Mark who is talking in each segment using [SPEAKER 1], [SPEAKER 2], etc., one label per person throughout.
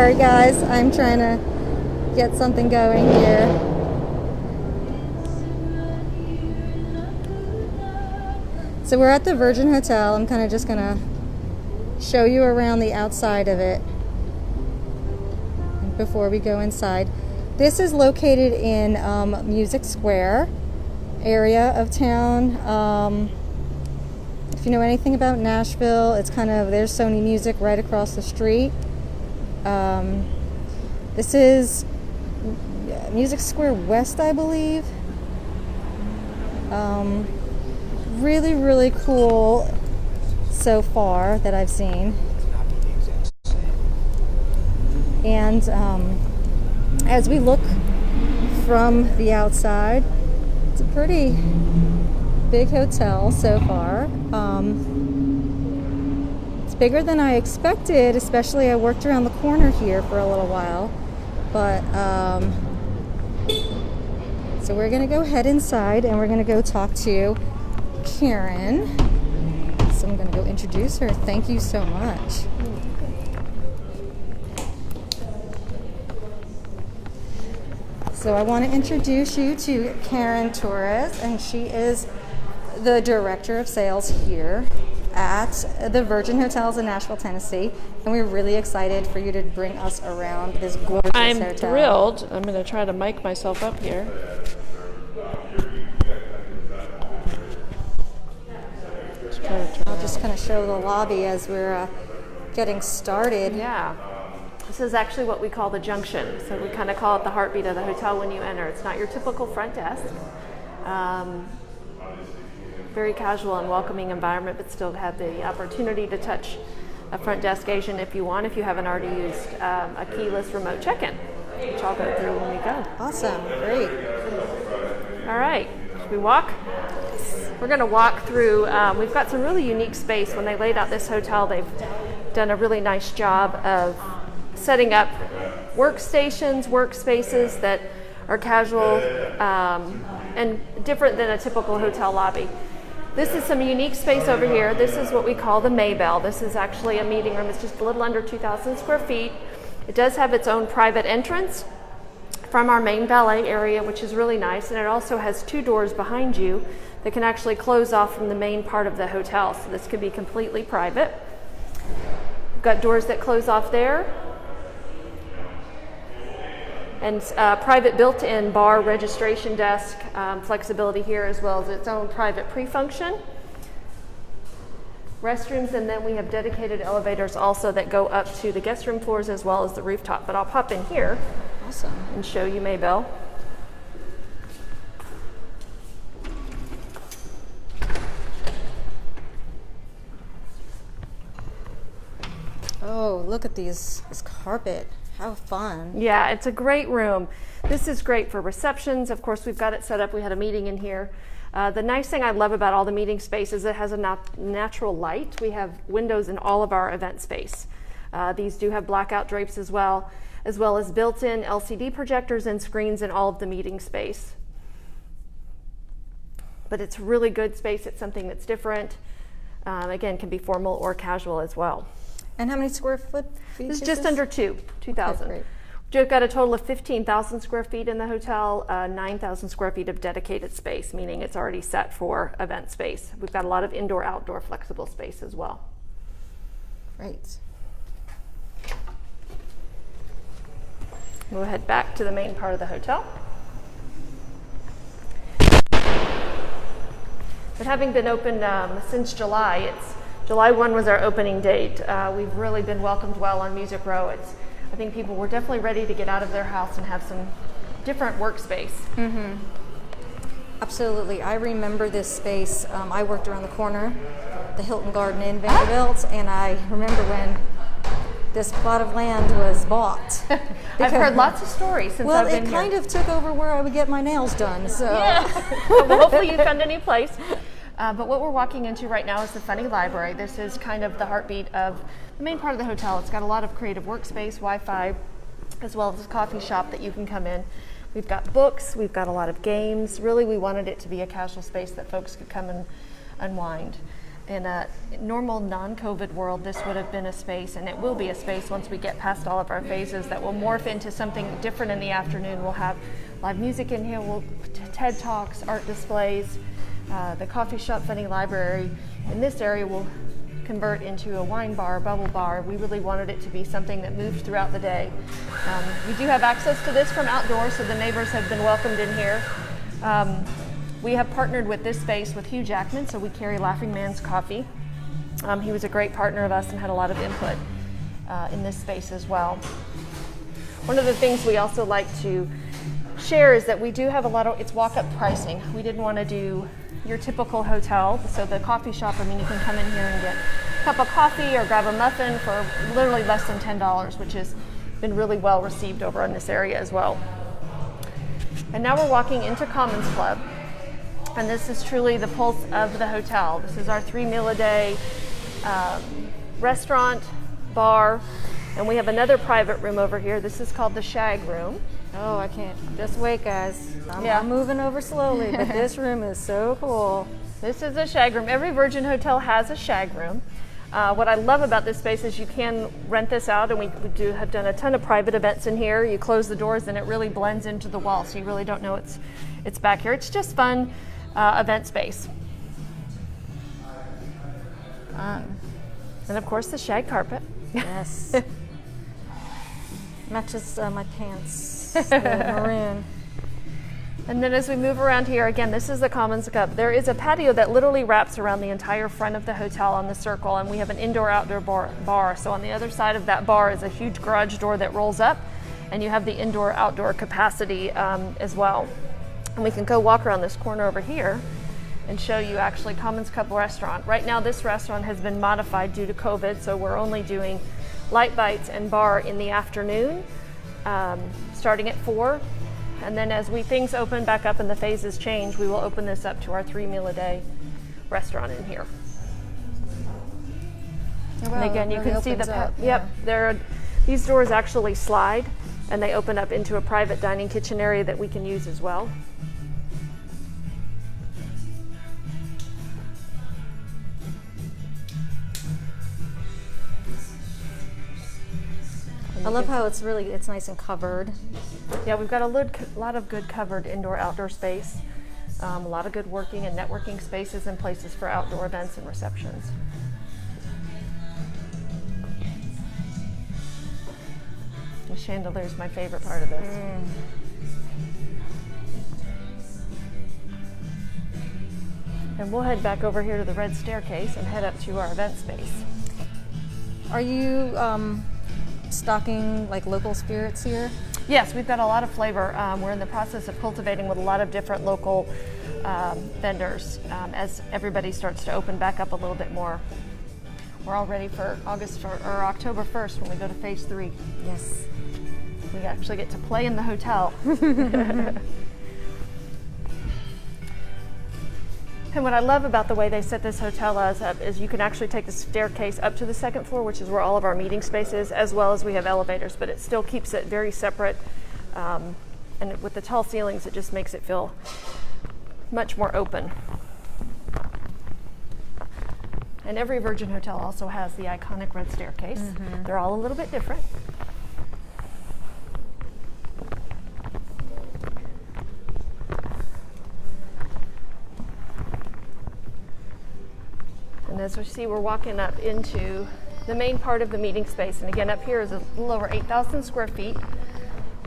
[SPEAKER 1] Sorry guys, I'm trying to get something going here. So we're at the Virgin Hotel. I'm kind of just gonna show you around the outside of it before we go inside. This is located in Music Square area of town. If you know anything about Nashville, it's kind of, there's Sony Music right across the street. This is Music Square West, I believe. Really, really cool so far that I've seen. And as we look from the outside, it's a pretty big hotel so far. It's bigger than I expected, especially I worked around the corner here for a little while. But so we're gonna go head inside and we're gonna go talk to Karen. So I'm gonna go introduce her. Thank you so much. So I want to introduce you to Karen Torres, and she is the Director of Sales here at the Virgin Hotels in Nashville, Tennessee. And we're really excited for you to bring us around this gorgeous hotel.
[SPEAKER 2] I'm thrilled. I'm going to try to mic myself up here.
[SPEAKER 1] I'll just kind of show the lobby as we're getting started.
[SPEAKER 2] Yeah. This is actually what we call the Junction. So we kind of call it the heartbeat of the hotel when you enter. It's not your typical front desk. Very casual and welcoming environment, but still have the opportunity to touch a front desk agent if you want, if you haven't already used a keyless remote check-in, which I'll go through when we go.
[SPEAKER 1] Awesome, great.
[SPEAKER 2] All right, should we walk? We're going to walk through, we've got some really unique space. When they laid out this hotel, they've done a really nice job of setting up workspaces that are casual and different than a typical hotel lobby. This is some unique space over here. This is what we call the Maybell. This is actually a meeting room. It's just a little under 2,000 square feet. It does have its own private entrance from our main valet area, which is really nice. And it also has two doors behind you that can actually close off from the main part of the hotel. So this could be completely private. We've got doors that close off there. And private built-in bar registration desk, flexibility here, as well as its own private pre-function. Restrooms, and then we have dedicated elevators also that go up to the guest room floors as well as the rooftop. But I'll pop in here.
[SPEAKER 1] Awesome.
[SPEAKER 2] And show you Maybell.
[SPEAKER 1] Oh, look at this carpet. How fun.
[SPEAKER 2] Yeah, it's a great room. This is great for receptions. Of course, we've got it set up. We had a meeting in here. The nice thing I love about all the meeting space is it has a natural light. We have windows in all of our event space. These do have blackout drapes as well as built-in LCD projectors and screens in all of the meeting space. But it's really good space. It's something that's different. Again, can be formal or casual as well.
[SPEAKER 1] And how many square feet?
[SPEAKER 2] This is just under 2,000.
[SPEAKER 1] Okay,
[SPEAKER 2] We've got a total of 15,000 square feet in the hotel, 9,000 square feet of dedicated space, meaning it's already set for event space. We've got a lot of indoor-outdoor flexible space as well.
[SPEAKER 1] Great.
[SPEAKER 2] We'll head back to the main part of the hotel. But having been open since July, July 1 was our opening date. We've really been welcomed well on Music Row. I think people were definitely ready to get out of their house and have some different workspace.
[SPEAKER 1] Mm-hmm. Absolutely. I remember this space. I worked around the corner, the Hilton Garden Inn Vanderbilt, and I remember when this plot of land was bought.
[SPEAKER 2] I've heard lots of stories since I've been here.
[SPEAKER 1] Well, it kind of took over where I would get my nails done. So.
[SPEAKER 2] Yeah. Well, hopefully you found a new place. But what we're walking into right now is the Funny Library. This is kind of the heartbeat of the main part of the hotel. It's got a lot of creative workspace, Wi-Fi, as well as a coffee shop that you can come in. We've got books, we've got a lot of games. Really, we wanted it to be a casual space that folks could come and unwind. in a normal non-COVID world, this would have been a space, and it will be a space once we get past all of our phases, that will morph into something different in the afternoon. We'll have live music in here, TED Talks, art displays, the coffee shop, funny library. In this area will convert into a wine bar, bubble bar. We really wanted it to be something that moved throughout the day. We do have access to this from outdoors, so the neighbors have been welcomed in here. We have partnered with this space with Hugh Jackman, so we carry Laughing Man's Coffee. He was a great partner of us and had a lot of input in this space as well. One of the things we also like to share is that we do have it's walk-up pricing. We didn't want to do your typical hotel, so the coffee shop, I mean, you can come in here and get a cup of coffee or grab a muffin for literally less than $10, which has been really well received over in this area as well. And now we're walking into Commons Club. And this is truly the pulse of the hotel. This is our 3 meal a day restaurant, bar, and we have another private room over here. This is called the Shag Room.
[SPEAKER 1] Oh, I can't. Just wait, guys. I'm moving over slowly, but this room is so cool.
[SPEAKER 2] This is a Shag Room. Every Virgin hotel has a Shag Room. What I love about this space is you can rent this out, and we have done a ton of private events in here. You close the doors and it really blends into the wall, so you really don't know it's back here. It's just fun. Event space. And of course the shag carpet.
[SPEAKER 1] Yes. Matches my pants, maroon.
[SPEAKER 2] And then as we move around here, again, this is the Commons Club. There is a patio that literally wraps around the entire front of the hotel on the circle, and we have an indoor-outdoor bar. So on the other side of that bar is a huge garage door that rolls up, and you have the indoor-outdoor capacity as well. And we can go walk around this corner over here and show you actually Commons Club restaurant. Right now this restaurant has been modified due to COVID, so we're only doing light bites and bar in the afternoon, starting at 4. And then as things open back up and the phases change, we will open this up to our 3 meal a day restaurant in here.
[SPEAKER 1] Oh, wow,
[SPEAKER 2] and again, you can see these doors actually slide, and they open up into a private dining kitchen area that we can use as well.
[SPEAKER 1] I love how it's nice and covered.
[SPEAKER 2] Yeah, we've got a lot of good covered indoor-outdoor space, a lot of good working and networking spaces and places for outdoor events and receptions. The chandelier is my favorite part of this. And we'll head back over here to the red staircase and head up to our event space.
[SPEAKER 1] Are you stocking like local spirits here?
[SPEAKER 2] Yes, we've got a lot of flavor. We're in the process of cultivating with a lot of different local vendors as everybody starts to open back up a little bit more. We're all ready for October 1st when we go to phase 3.
[SPEAKER 1] Yes.
[SPEAKER 2] We actually get to play in the hotel. And what I love about the way they set this hotel up is you can actually take the staircase up to the second floor, which is where all of our meeting space is, as well as we have elevators, but it still keeps it very separate. And with the tall ceilings, it just makes it feel much more open. And every Virgin hotel also has the iconic red staircase. Mm-hmm. They're all a little bit different. And as we see, we're walking up into the main part of the meeting space. And again, up here is a little over 8,000 square feet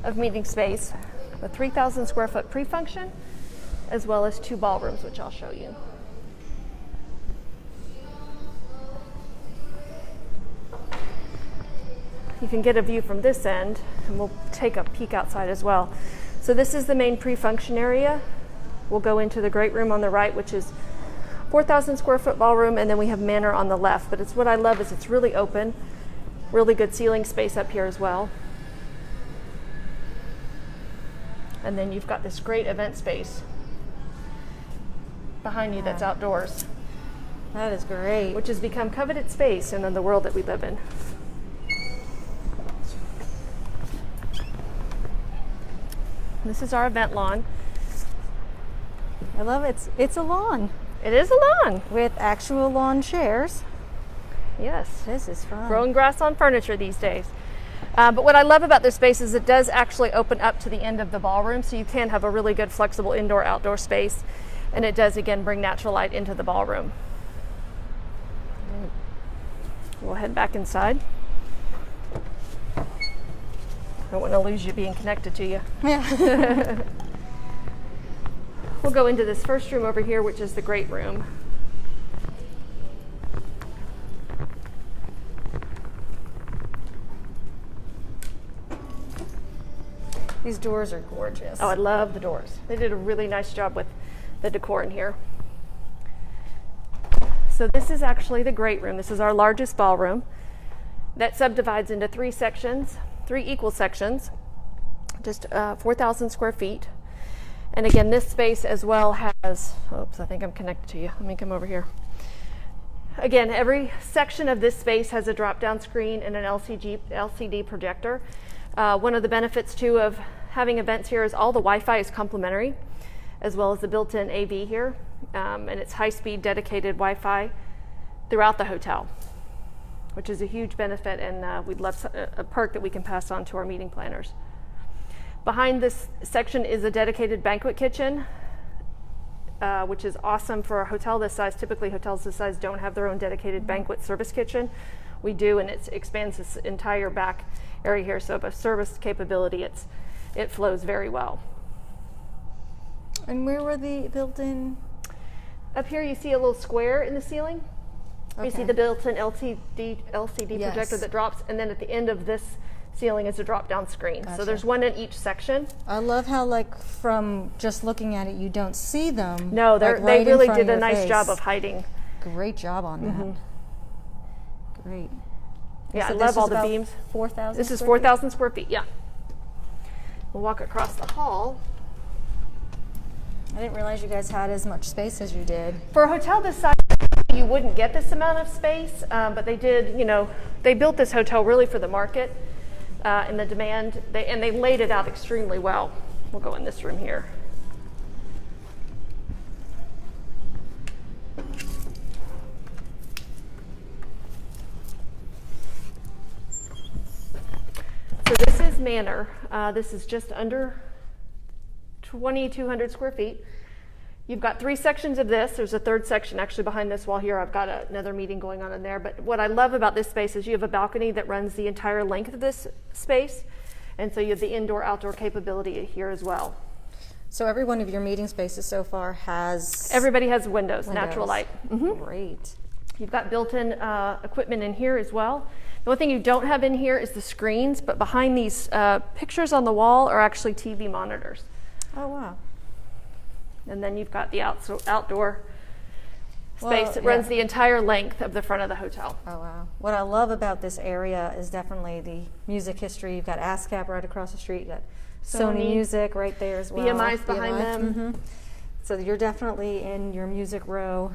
[SPEAKER 2] of meeting space, a 3,000 square foot pre-function, as well as 2 ballrooms, which I'll show you. You can get a view from this end, and we'll take a peek outside as well. So this is the main pre-function area. We'll go into the great room on the right, which is 4,000 square foot ballroom, and then we have Manor on the left. But what I love is it's really open, really good ceiling space up here as well. And then you've got this great event space behind you that's outdoors.
[SPEAKER 1] That is great.
[SPEAKER 2] Which has become coveted space in the world that we live in. This is our event lawn.
[SPEAKER 1] I love it. It's a lawn.
[SPEAKER 2] It is a lawn.
[SPEAKER 1] with actual lawn chairs.
[SPEAKER 2] Yes.
[SPEAKER 1] This is fun.
[SPEAKER 2] Growing grass on furniture these days. But what I love about this space is it does actually open up to the end of the ballroom, so you can have a really good flexible indoor-outdoor space, and it does again bring natural light into the ballroom. We'll head back inside. I don't want to lose you being connected to you.
[SPEAKER 1] Yeah.
[SPEAKER 2] We'll go into this first room over here, which is the great room.
[SPEAKER 1] These doors are gorgeous.
[SPEAKER 2] Oh, I love the doors. They did a really nice job with the decor in here. So this is actually the great room. This is our largest ballroom that subdivides into 3 sections, 3 equal sections, just 4,000 square feet. And again, this space as well has, oops, I think I'm connected to you. Let me come over here. Again, every section of this space has a drop-down screen and an LCD projector. One of the benefits too of having events here is all the Wi-Fi is complimentary, as well as the built-in AV here, and it's high-speed dedicated Wi-Fi throughout the hotel, which is a huge benefit, and we'd love a perk that we can pass on to our meeting planners. Behind this section is a dedicated banquet kitchen, which is awesome for a hotel this size. Typically, hotels this size don't have their own dedicated banquet service kitchen. We do, and it expands this entire back area here. So, a service capability, it flows very well.
[SPEAKER 1] And where were the built-in?
[SPEAKER 2] Up here, you see a little square in the ceiling.
[SPEAKER 1] Okay.
[SPEAKER 2] You see the built-in LCD
[SPEAKER 1] Yes.
[SPEAKER 2] projector that drops, and then at the end of this ceiling is a drop-down screen.
[SPEAKER 1] Gotcha.
[SPEAKER 2] So there's one in each section.
[SPEAKER 1] I love how, like, from just looking at it, you don't see them.
[SPEAKER 2] No,
[SPEAKER 1] like,
[SPEAKER 2] they
[SPEAKER 1] right in
[SPEAKER 2] really
[SPEAKER 1] front
[SPEAKER 2] did
[SPEAKER 1] of
[SPEAKER 2] a
[SPEAKER 1] your
[SPEAKER 2] nice
[SPEAKER 1] face.
[SPEAKER 2] job of hiding.
[SPEAKER 1] Great job on that. Great.
[SPEAKER 2] Yeah,
[SPEAKER 1] So
[SPEAKER 2] I
[SPEAKER 1] this
[SPEAKER 2] love
[SPEAKER 1] is
[SPEAKER 2] all the
[SPEAKER 1] about
[SPEAKER 2] beams.
[SPEAKER 1] 4,000.
[SPEAKER 2] This is
[SPEAKER 1] square feet?
[SPEAKER 2] 4,000 square feet, yeah. We'll walk across the hall.
[SPEAKER 1] I didn't realize you guys had as much space as you did.
[SPEAKER 2] For a hotel this size, you wouldn't get this amount of space, but they did, they built this hotel really for the market and the demand, and they laid it out extremely well. We'll go in this room here. So this is Manor. This is just under 2,200 square feet. You've got 3 sections of this. There's a 3rd section actually behind this wall here. I've got another meeting going on in there. But what I love about this space is you have a balcony that runs the entire length of this space. And so you have the indoor-outdoor capability here as well.
[SPEAKER 1] So every one of your meeting spaces so far has...
[SPEAKER 2] Everybody has windows. Natural light.
[SPEAKER 1] Great.
[SPEAKER 2] You've got built-in equipment in here as well. The one thing you don't have in here is the screens, but behind these pictures on the wall are actually TV monitors.
[SPEAKER 1] Oh, wow.
[SPEAKER 2] And then you've got the outdoor space that runs the entire length of the front of the hotel.
[SPEAKER 1] Oh, wow. What I love about this area is definitely the music history. You've got ASCAP right across the street. You've got Sony Music right there as well.
[SPEAKER 2] BMI's behind them.
[SPEAKER 1] Mm-hmm. So you're definitely in your music row,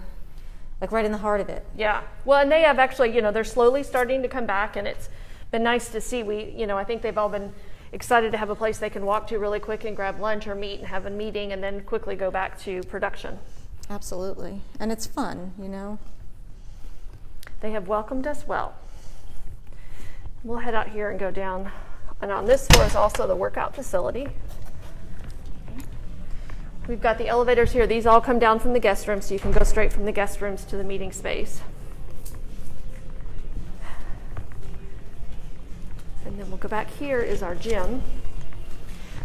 [SPEAKER 1] like right in the heart of it.
[SPEAKER 2] Yeah. Well, and they have actually, they're slowly starting to come back, and it's been nice to see. I think they've all been excited to have a place they can walk to really quick and grab lunch or meet and have a meeting and then quickly go back to production.
[SPEAKER 1] Absolutely. And it's fun,
[SPEAKER 2] They have welcomed us well. We'll head out here and go down. And on this floor is also the workout facility. We've got the elevators here. These all come down from the guest room, so you can go straight from the guest rooms to the meeting space. And then we'll go back here is our gym.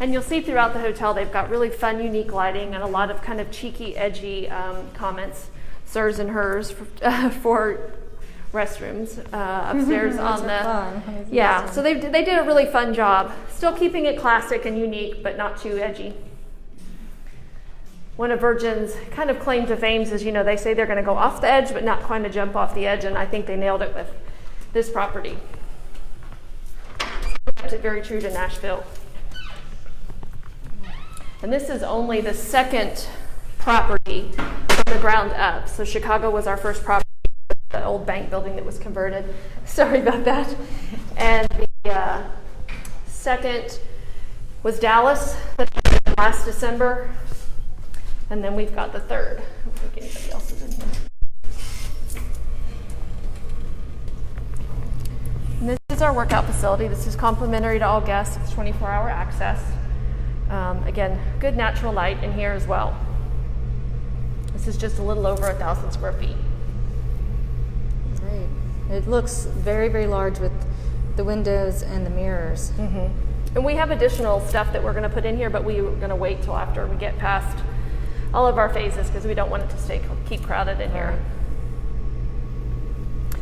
[SPEAKER 2] And you'll see throughout the hotel they've got really fun, unique lighting and a lot of kind of cheeky, edgy comments, sirs and hers for restrooms upstairs on the... Yeah, so they did a really fun job. Still keeping it classic and unique, but not too edgy. One of Virgin's kind of claim to fame is, they say they're going to go off the edge, but not quite to jump off the edge, and I think they nailed it with this property. Kept it very true to Nashville. And this is only the 2nd property from the ground up. So Chicago was our first property, the old bank building that was converted. Sorry about that. And the 2nd was Dallas last December. And then we've got the third. I don't think anybody else is in here. And this is our workout facility. This is complimentary to all guests. It's 24-hour access. Again, good natural light in here as well. This is just a little over 1,000 square feet.
[SPEAKER 1] Great. It looks very, very large with the windows and the mirrors.
[SPEAKER 2] Mm-hmm. And we have additional stuff that we're going to put in here, but we're going to wait till after we get past all of our phases because we don't want it to keep crowded in here.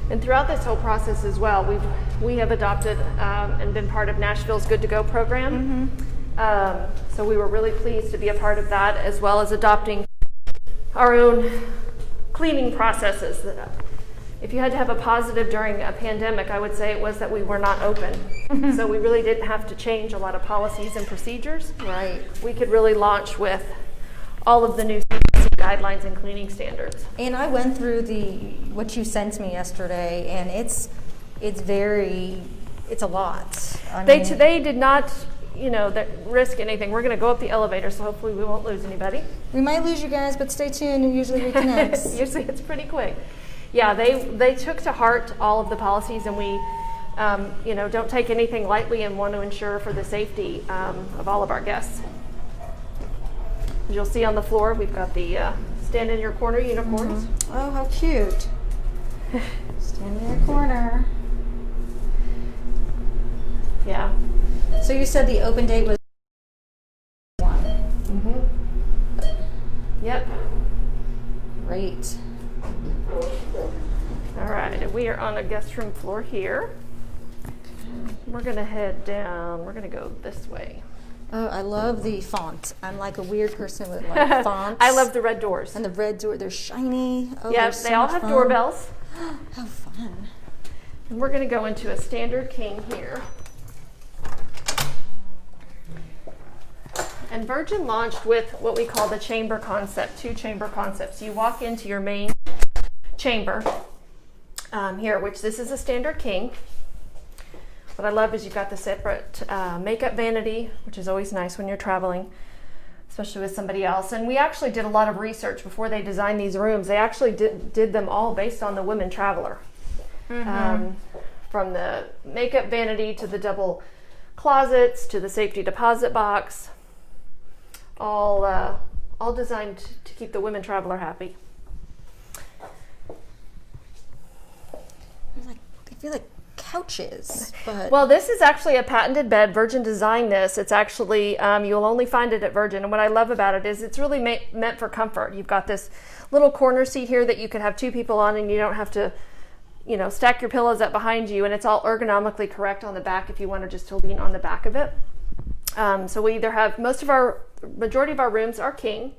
[SPEAKER 2] And throughout this whole process as well, we have adopted and been part of Nashville's Good to Go program. Mm-hmm. So we were really pleased to be a part of that, as well as adopting our own cleaning processes. If you had to have a positive during a pandemic, I would say it was that we were not open. So we really didn't have to change a lot of policies and procedures.
[SPEAKER 1] Right.
[SPEAKER 2] We could really launch with all of the new CDC guidelines and cleaning standards.
[SPEAKER 1] And I went through what you sent me yesterday, and it's a lot.
[SPEAKER 2] They did not, risk anything. We're going to go up the elevator, so hopefully we won't lose anybody.
[SPEAKER 1] We might lose you guys, but stay tuned and usually reconnects.
[SPEAKER 2] Usually it's pretty quick. Yeah, they took to heart all of the policies, and we, don't take anything lightly and want to ensure for the safety of all of our guests. As you'll see on the floor, we've got the stand in your corner unicorns.
[SPEAKER 1] Mm-hmm. Oh, how cute. Stand in your corner.
[SPEAKER 2] Yeah.
[SPEAKER 1] So you said the open date was 1.
[SPEAKER 2] Mm-hmm. Yep.
[SPEAKER 1] Great.
[SPEAKER 2] All right, we are on a guest room floor here. We're going to head down. We're going to go this way.
[SPEAKER 1] Oh, I love the font. I'm like a weird person with like fonts.
[SPEAKER 2] I love the red doors.
[SPEAKER 1] And the red door, they're shiny. Oh,
[SPEAKER 2] yeah,
[SPEAKER 1] so
[SPEAKER 2] they all have doorbells.
[SPEAKER 1] How fun.
[SPEAKER 2] And we're going to go into a standard king here. And Virgin launched with what we call the chamber concept, 2 chamber concepts. You walk into your main chamber here, which this is a standard king. What I love is you've got the separate makeup vanity, which is always nice when you're traveling, especially with somebody else. And we actually did a lot of research before they designed these rooms. They actually did them all based on the women traveler. Mm-hmm. From the makeup vanity to the double closets to the safety deposit box, all designed to keep the women traveler happy.
[SPEAKER 1] I feel like couches, but
[SPEAKER 2] well, this is actually a patented bed. Virgin designed this. It's actually you'll only find it at Virgin, and what I love about it is it's really meant for comfort. You've got this little corner seat here that you could have 2 people on, and you don't have to stack your pillows up behind you, and it's all ergonomically correct on the back if you want to just to lean on the back of it. So we either have majority of our rooms are king.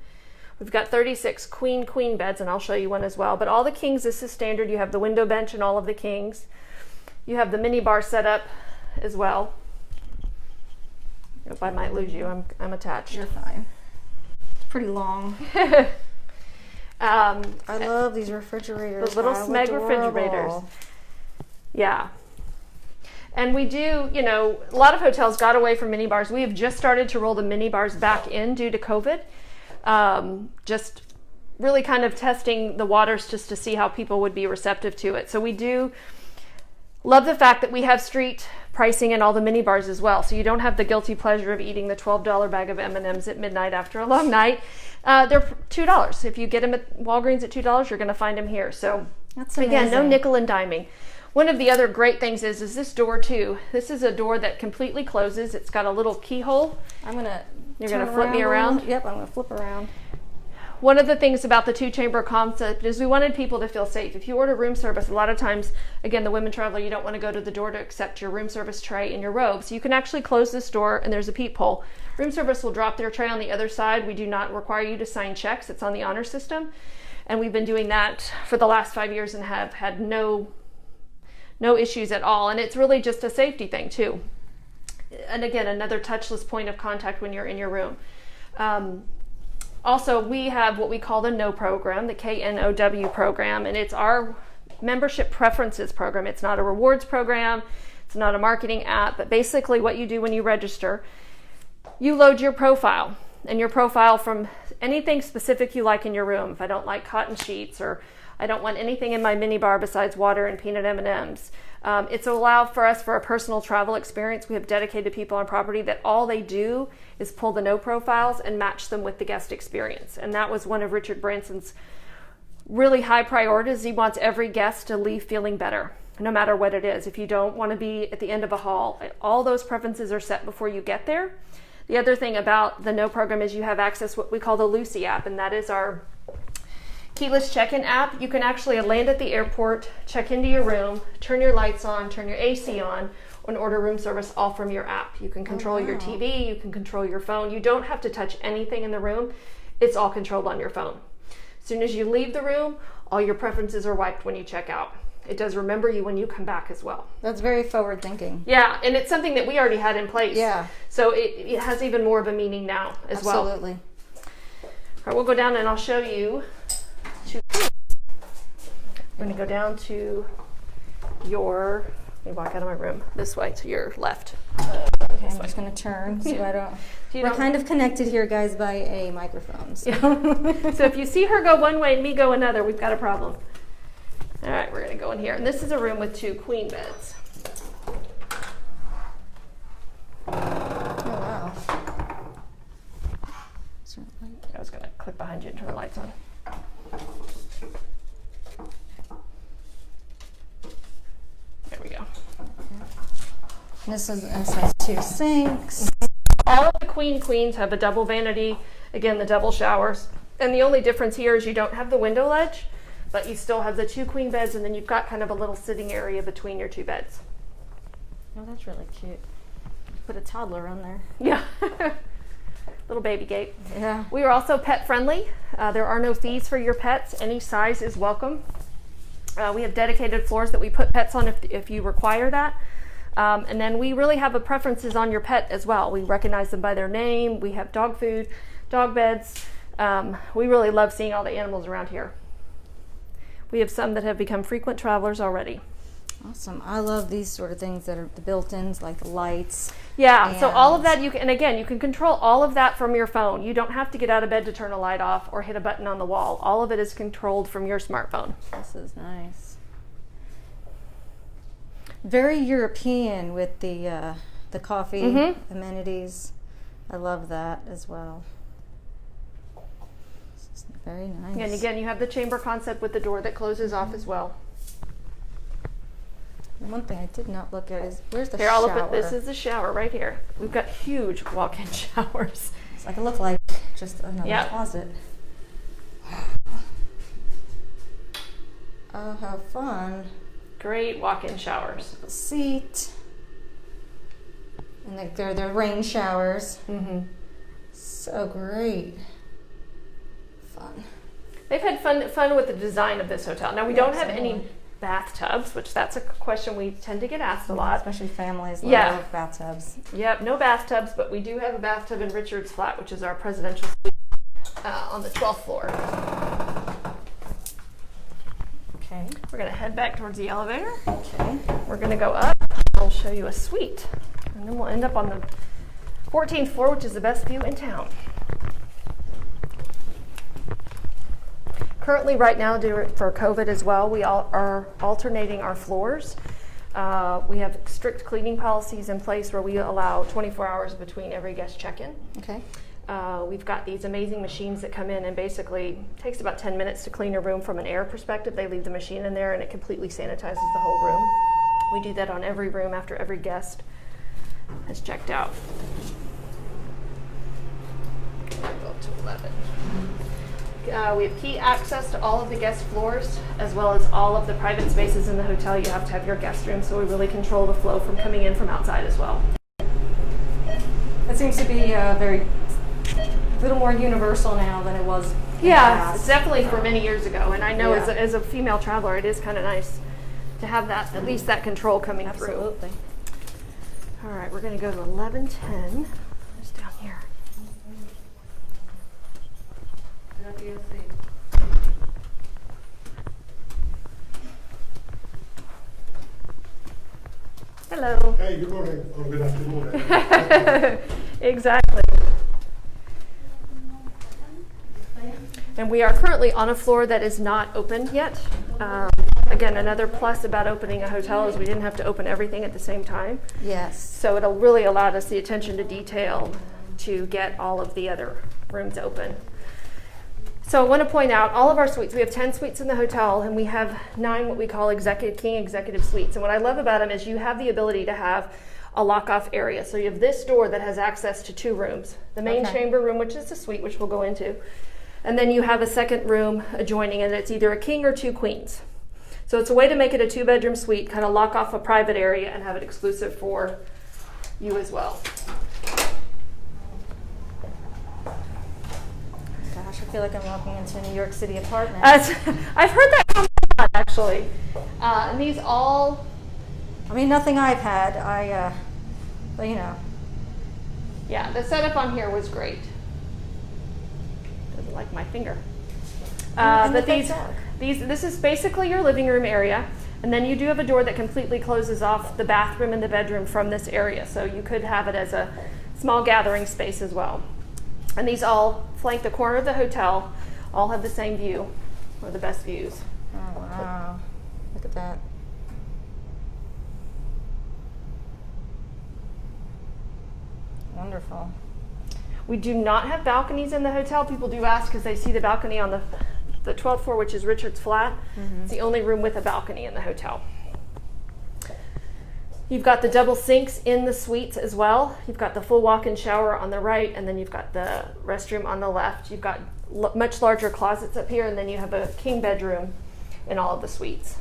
[SPEAKER 2] We've got 36 queen beds, and I'll show you one as well. But all the kings, this is standard. You have the window bench in all of the kings. You have the mini bar set up as well. If I might lose you, I'm attached.
[SPEAKER 1] You're fine. It's pretty long. I love these refrigerators.
[SPEAKER 2] The little Smeg refrigerators. Yeah. And we do, a lot of hotels got away from mini bars. We have just started to roll the mini bars back in due to COVID. Just really kind of testing the waters just to see how people would be receptive to it. So we do love the fact that we have street pricing in all the mini bars as well. So you don't have the guilty pleasure of eating the $12 bag of M&Ms at midnight after a long night. They're $2. If you get them at Walgreens at $2, you're going to find them here. So
[SPEAKER 1] that's amazing.
[SPEAKER 2] Again, no nickel and diming. One of the other great things is this door too. This is a door that completely closes. It's got a little keyhole. You're going to flip me around?
[SPEAKER 1] Yep, I'm going to flip around.
[SPEAKER 2] One of the things about the 2-chamber concept is we wanted people to feel safe. If you order room service, a lot of times, again, the women traveler, you don't want to go to the door to accept your room service tray and your robe. So you can actually close this door, and there's a peephole. Room service will drop their tray on the other side. We do not require you to sign checks. It's on the honor system. And we've been doing that for the last 5 years and have had no issues at all. And it's really just a safety thing too. And again, another touchless point of contact when you're in your room. Also, we have what we call the KNOW program, the KNOW program, and it's our membership preferences program. It's not a rewards program. It's not a marketing app, but basically what you do when you register, you load your profile. and your profile from anything specific you like in your room. If I don't like cotton sheets, or I don't want anything in my minibar besides water and peanut M&Ms. It's allowed for us for a personal travel experience. We have dedicated people on property that all they do is pull the no profiles and match them with the guest experience. And that was one of Richard Branson's really high priorities. He wants every guest to leave feeling better, no matter what it is. If you don't want to be at the end of a hall, all those preferences are set before you get there. The other thing about the No program is you have access to what we call the Lucy app, and that is our keyless check-in app. You can actually land at the airport, check into your room, turn your lights on, turn your AC on, and order room service all from your app. You can control your TV, you can control your phone. You don't have to touch anything in the room. It's all controlled on your phone. As soon as you leave the room, all your preferences are wiped when you check out. It does remember you when you come back as well.
[SPEAKER 1] That's very forward thinking.
[SPEAKER 2] Yeah, and it's something that we already had in place.
[SPEAKER 1] Yeah.
[SPEAKER 2] So it has even more of a meaning now as well.
[SPEAKER 1] Absolutely.
[SPEAKER 2] All right, we'll go down and I'll show you. We're going to go down to your, let me walk out of my room this way to your left.
[SPEAKER 1] Okay, I'm just going to turn so I don't. We're kind of connected here, guys, by a microphone. So.
[SPEAKER 2] Yeah. So if you see her go one way and me go another, we've got a problem. All right, we're going to go in here. And this is a room with 2 queen beds.
[SPEAKER 1] Oh, wow.
[SPEAKER 2] I was going to click behind you and turn the lights on. There we go.
[SPEAKER 1] This has 2 sinks.
[SPEAKER 2] All of the queens have a double vanity, again, the double showers. And the only difference here is you don't have the window ledge, but you still have the 2 queen beds, and then you've got kind of a little sitting area between your 2 beds.
[SPEAKER 1] Oh, that's really cute. Put a toddler on there.
[SPEAKER 2] Yeah. Little baby gate.
[SPEAKER 1] Yeah.
[SPEAKER 2] We are also pet friendly. There are no fees for your pets. Any size is welcome. We have dedicated floors that we put pets on if you require that. And then we really have preferences on your pet as well. We recognize them by their name. We have dog food, dog beds. We really love seeing all the animals around here. We have some that have become frequent travelers already.
[SPEAKER 1] Awesome. I love these sort of things that are the built-ins, like the lights.
[SPEAKER 2] Yeah, so all of that, you can control all of that from your phone. You don't have to get out of bed to turn a light off or hit a button on the wall. All of it is controlled from your smartphone.
[SPEAKER 1] This is nice. Very European with the coffee amenities. I love that as well. This is very nice.
[SPEAKER 2] And again, you have the chamber concept with the door that closes off as well.
[SPEAKER 1] One thing I did not look at is, where's the
[SPEAKER 2] Here,
[SPEAKER 1] shower?
[SPEAKER 2] I'll look at this is the shower right here. We've got huge walk-in showers.
[SPEAKER 1] It's like it looked like just another closet. Oh, how fun.
[SPEAKER 2] Great walk-in showers.
[SPEAKER 1] Seat. And they're rain showers.
[SPEAKER 2] Mm-hmm.
[SPEAKER 1] So great. Fun.
[SPEAKER 2] They've had fun with the design of this hotel. Now, we don't have any bathtubs, which that's a question we tend to get asked a lot.
[SPEAKER 1] Especially families love bathtubs.
[SPEAKER 2] Yep, no bathtubs, but we do have a bathtub in Richard's flat, which is our presidential suite on the 12th floor.
[SPEAKER 1] Okay.
[SPEAKER 2] We're going to head back towards the elevator.
[SPEAKER 1] Okay.
[SPEAKER 2] We're going to go up. I'll show you a suite. And then we'll end up on the 14th floor, which is the best view in town. Currently, right now, for COVID as well, we are alternating our floors. We have strict cleaning policies in place where we allow 24 hours between every guest check-in.
[SPEAKER 1] Okay.
[SPEAKER 2] We've got these amazing machines that come in and basically takes about 10 minutes to clean a room from an air perspective. They leave the machine in there and it completely sanitizes the whole room. We do that on every room after every guest has checked out. Go up to 11. We have key access to all of the guest floors, as well as all of the private spaces in the hotel. You have to have your guest room, so we really control the flow from coming in from outside as well.
[SPEAKER 1] That seems to be a little more universal now than it was.
[SPEAKER 2] Yeah, it's definitely for many years ago, and I know
[SPEAKER 1] Yeah.
[SPEAKER 2] as a female traveler, it is kind of nice to have that, at least that control coming through.
[SPEAKER 1] Absolutely.
[SPEAKER 2] All right, we're going to go to 1110. Just down here. Hello.
[SPEAKER 3] Hey, good morning, or good afternoon.
[SPEAKER 2] Exactly. And we are currently on a floor that is not open yet. Again, another plus about opening a hotel is we didn't have to open everything at the same time.
[SPEAKER 1] Yes.
[SPEAKER 2] So it'll really allowed us the attention to detail to get all of the other rooms open. So I want to point out all of our suites. We have 10 suites in the hotel, and we have 9 what we call king executive suites. And what I love about them is you have the ability to have a lock-off area. So you have this door that has access to 2 rooms. The main chamber room, which is the suite, which we'll go into. And then you have a second room adjoining, and it's either a king or 2 queens. So it's a way to make it a 2-bedroom suite, kind of lock off a private area and have it exclusive for you as well.
[SPEAKER 1] Gosh, I feel like I'm walking into a New York City apartment.
[SPEAKER 2] I've heard that come a lot, actually. And these all...
[SPEAKER 1] I mean, nothing I've had. But you know.
[SPEAKER 2] Yeah, the setup on here was great. Doesn't like my finger. But this is basically your living room area, and then you do have a door that completely closes off the bathroom and the bedroom from this area, so you could have it as a small gathering space as well. And these all flank the corner of the hotel, all have the same view, or the best views.
[SPEAKER 1] Oh, wow. Look at that. Wonderful.
[SPEAKER 2] We do not have balconies in the hotel. People do ask because they see the balcony on the 12th floor, which is Richard's flat. Mm-hmm. It's the only room with a balcony in the hotel. You've got the double sinks in the suites as well. You've got the full walk-in shower on the right, and then you've got the restroom on the left. You've got much larger closets up here, and then you have a king bedroom in all of the suites.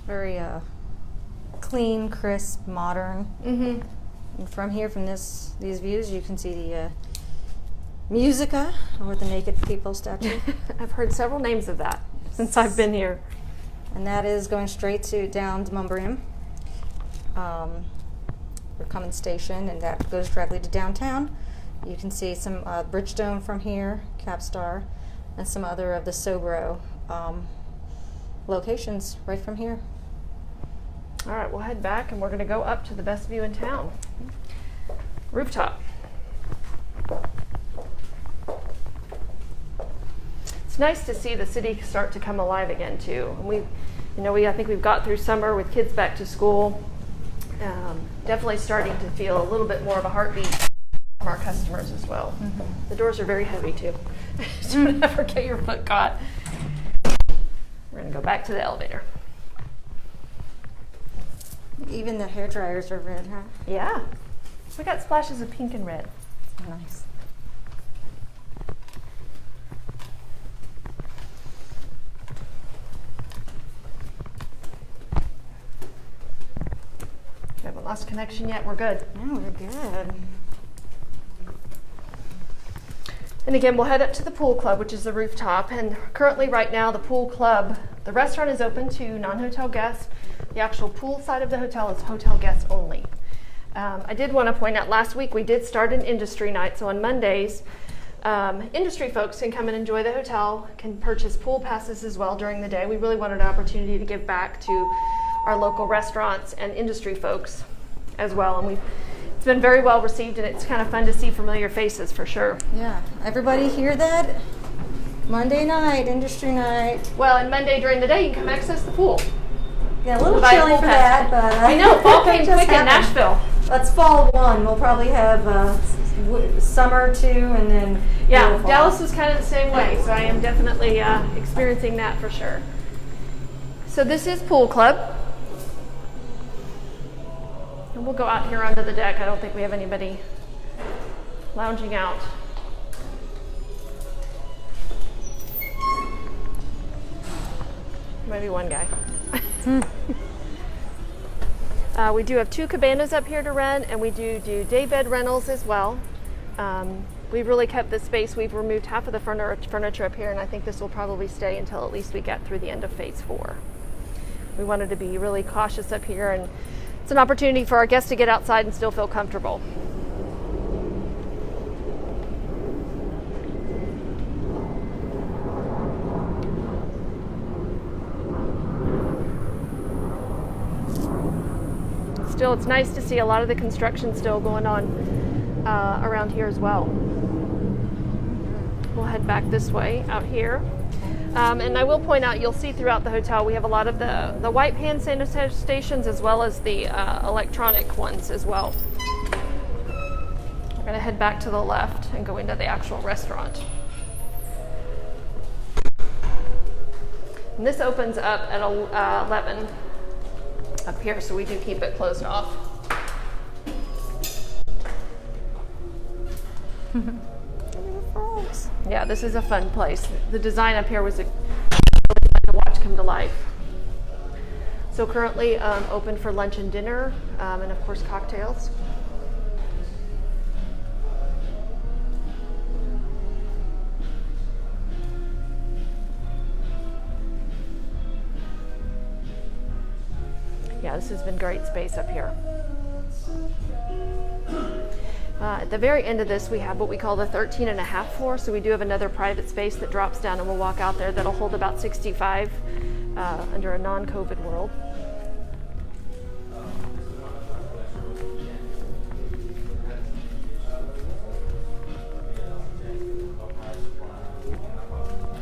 [SPEAKER 1] Very clean, crisp, modern. Mm-hmm. And from here, from these views, you can see the Musica, or the Naked People statue.
[SPEAKER 2] I've heard several names of that since I've been here.
[SPEAKER 1] And that is going straight down to Ballrooms. We're coming station, and that goes directly to downtown. You can see some Bridgestone from here, Capstar, and some other of the Sobro locations right from here.
[SPEAKER 2] All right, we'll head back, and we're going to go up to the best view in town. Rooftop. It's nice to see the city start to come alive again too. And I think we've got through summer with kids back to school. Definitely starting to feel a little bit more of a heartbeat from our customers as well. Mm-hmm. The doors are very heavy too. Don't ever get your foot caught. We're going to go back to the elevator.
[SPEAKER 1] Even the hair dryers are red, huh?
[SPEAKER 2] Yeah. We got splashes of pink and red.
[SPEAKER 1] Nice.
[SPEAKER 2] We haven't lost connection yet. We're good.
[SPEAKER 1] No, we're good.
[SPEAKER 2] And again, we'll head up to the pool club, which is the rooftop. And currently, right now, the pool club, the restaurant is open to non-hotel guests. The actual pool side of the hotel is hotel guests only. I did want to point out, last week we did start an industry night. So on Mondays, industry folks can come and enjoy the hotel, can purchase pool passes as well during the day. We really wanted an opportunity to give back to our local restaurants and industry folks as well. And it's been very well received, and it's kind of fun to see familiar faces for sure.
[SPEAKER 1] Yeah. Everybody hear that? Monday night, industry night.
[SPEAKER 2] Well, and Monday during the day, you can come access the pool.
[SPEAKER 1] Yeah, a little chilly for that, but
[SPEAKER 2] I know, fall came quick in Nashville.
[SPEAKER 1] That's fall 1. We'll probably have summer 2, and then
[SPEAKER 2] yeah, Dallas was kind of the same way, so I am definitely experiencing that for sure. So this is Pool Club. And we'll go out here onto the deck. I don't think we have anybody lounging out. Maybe one guy. We do have 2 cabanas up here to rent, and we do day bed rentals as well. We've really kept the space. We've removed half of the furniture up here, and I think this will probably stay until at least we get through the end of phase 4. We wanted to be really cautious up here, and it's an opportunity for our guests to get outside and still feel comfortable. still, it's nice to see a lot of the construction still going on around here as well. We'll head back this way out here. And I will point out, you'll see throughout the hotel, we have a lot of the wipe hand sanitizer stations as well as the electronic ones as well. We're going to head back to the left and go into the actual restaurant. And this opens up at 11 up here, so we do keep it closed off. Yeah, this is a fun place. The design up here was really fun to watch come to life. So currently open for lunch and dinner, and of course cocktails. Yeah, this has been great space up here. At the very end of this, we have what we call the 13.5 floor. So we do have another private space that drops down, and we'll walk out there that'll hold about 65 under a non-COVID world.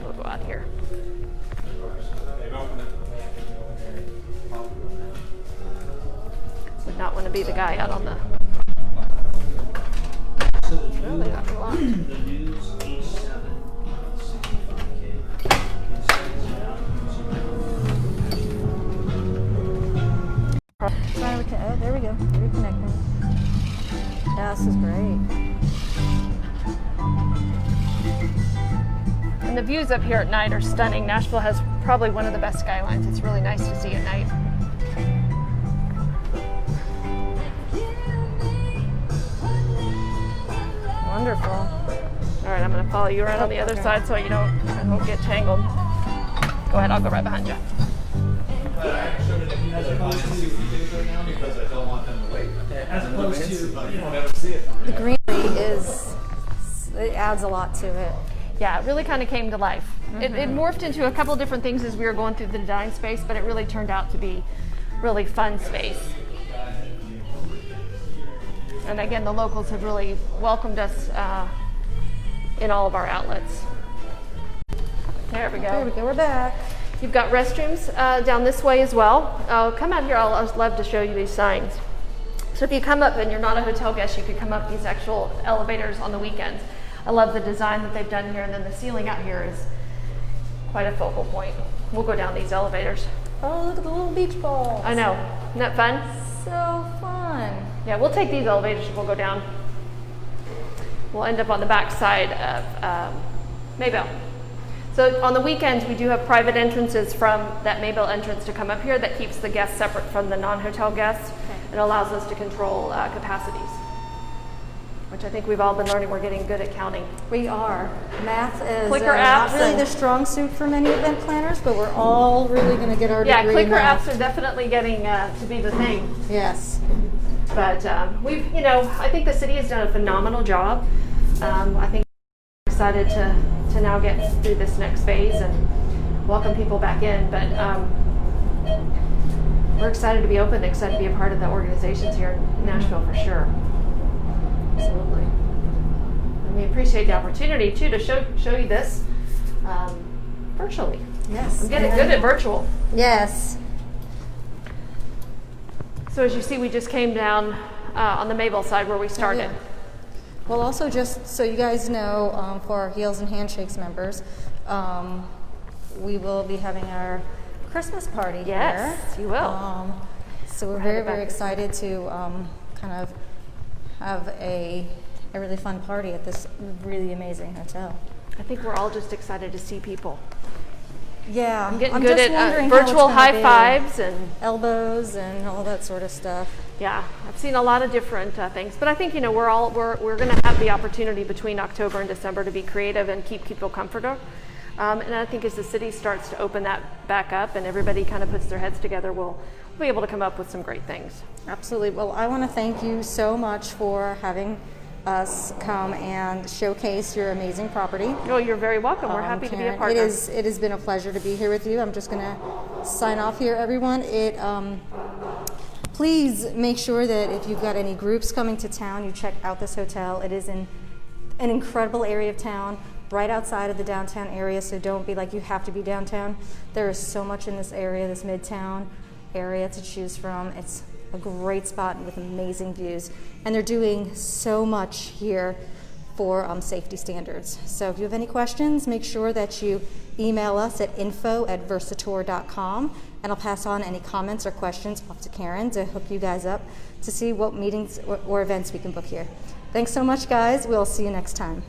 [SPEAKER 2] We'll go out here. Would not want to be the guy out on the... Oh, they got locked.
[SPEAKER 1] Oh, there we go. Reconnecting. Yeah, this is great.
[SPEAKER 2] And the views up here at night are stunning. Nashville has probably one of the best skylines. It's really nice to see at night. Wonderful. All right, I'm going to follow you right on the other side so you don't get tangled. Go ahead, I'll go right behind you.
[SPEAKER 1] The greenery it adds a lot to it.
[SPEAKER 2] Yeah, it really kind of came to life. Mm-hmm. It morphed into a couple different things as we were going through the design space, but it really turned out to be really fun space. And again, the locals have really welcomed us in all of our outlets. There we go.
[SPEAKER 1] There we go, we're back.
[SPEAKER 2] You've got restrooms down this way as well. Come out here, I'd love to show you these signs. So if you come up and you're not a hotel guest, you could come up these actual elevators on the weekends. I love the design that they've done here, and then the ceiling out here is quite a focal point. We'll go down these elevators.
[SPEAKER 1] Oh, look at the little beach balls.
[SPEAKER 2] I know, isn't that fun?
[SPEAKER 1] So fun.
[SPEAKER 2] Yeah, we'll take these elevators and we'll go down. We'll end up on the back side of Maybell. So on the weekends, we do have private entrances from that Maybell entrance to come up here that keeps the guests separate from the non-hotel guests.
[SPEAKER 1] Okay.
[SPEAKER 2] It allows us to control capacities, which I think we've all been learning. We're getting good at counting.
[SPEAKER 1] We are. Math is
[SPEAKER 2] Clicker
[SPEAKER 1] not
[SPEAKER 2] apps
[SPEAKER 1] really the strong suit for many event planners, but we're all really going to get our degree in
[SPEAKER 2] clicker
[SPEAKER 1] math.
[SPEAKER 2] apps are definitely getting to be the thing.
[SPEAKER 1] Yes.
[SPEAKER 2] But we've, I think the city has done a phenomenal job. I think we're excited to now get through this next phase and welcome people back in. But we're excited to be open, excited to be a part of the organizations here in Nashville for sure. Absolutely. And we appreciate the opportunity too to show you this virtually.
[SPEAKER 1] Yes.
[SPEAKER 2] I'm getting good at virtual.
[SPEAKER 1] Yes.
[SPEAKER 2] So as you see, we just came down on the Maybell side where we started.
[SPEAKER 1] Yeah. Well, also just so you guys know, for our Heels and Handshakes members, we will be having our Christmas party here.
[SPEAKER 2] Yes, you will.
[SPEAKER 1] So we're very, very excited to kind of have a really fun party at this really amazing hotel.
[SPEAKER 2] I think we're all just excited to see people.
[SPEAKER 1] Yeah,
[SPEAKER 2] I'm getting
[SPEAKER 1] I'm
[SPEAKER 2] good
[SPEAKER 1] just
[SPEAKER 2] at
[SPEAKER 1] wondering how it's
[SPEAKER 2] virtual
[SPEAKER 1] gonna
[SPEAKER 2] high
[SPEAKER 1] be.
[SPEAKER 2] fives and
[SPEAKER 1] Elbows and all that sort of stuff.
[SPEAKER 2] yeah, I've seen a lot of different things, but I think we're going to have the opportunity between October and December to be creative and keep people comfortable. And I think as the city starts to open that back up and everybody kind of puts their heads together, we'll be able to come up with some great things.
[SPEAKER 1] Absolutely. Well, I want to thank you so much for having us come and showcase your amazing property.
[SPEAKER 2] Oh, you're very welcome. We're happy to be a
[SPEAKER 1] Karen,
[SPEAKER 2] partner.
[SPEAKER 1] It has been a pleasure to be here with you. I'm just going to sign off here, everyone. Please make sure that if you've got any groups coming to town, you check out this hotel. It is in an incredible area of town, right outside of the downtown area, so don't be like you have to be downtown. There is so much in this area, this midtown area to choose from. It's a great spot with amazing views, and they're doing so much here for safety standards. So if you have any questions, make sure that you email us at info@versatour.com, and I'll pass on any comments or questions off to Karen to hook you guys up to see what meetings or events we can book here. Thanks so much, guys. We'll see you next time.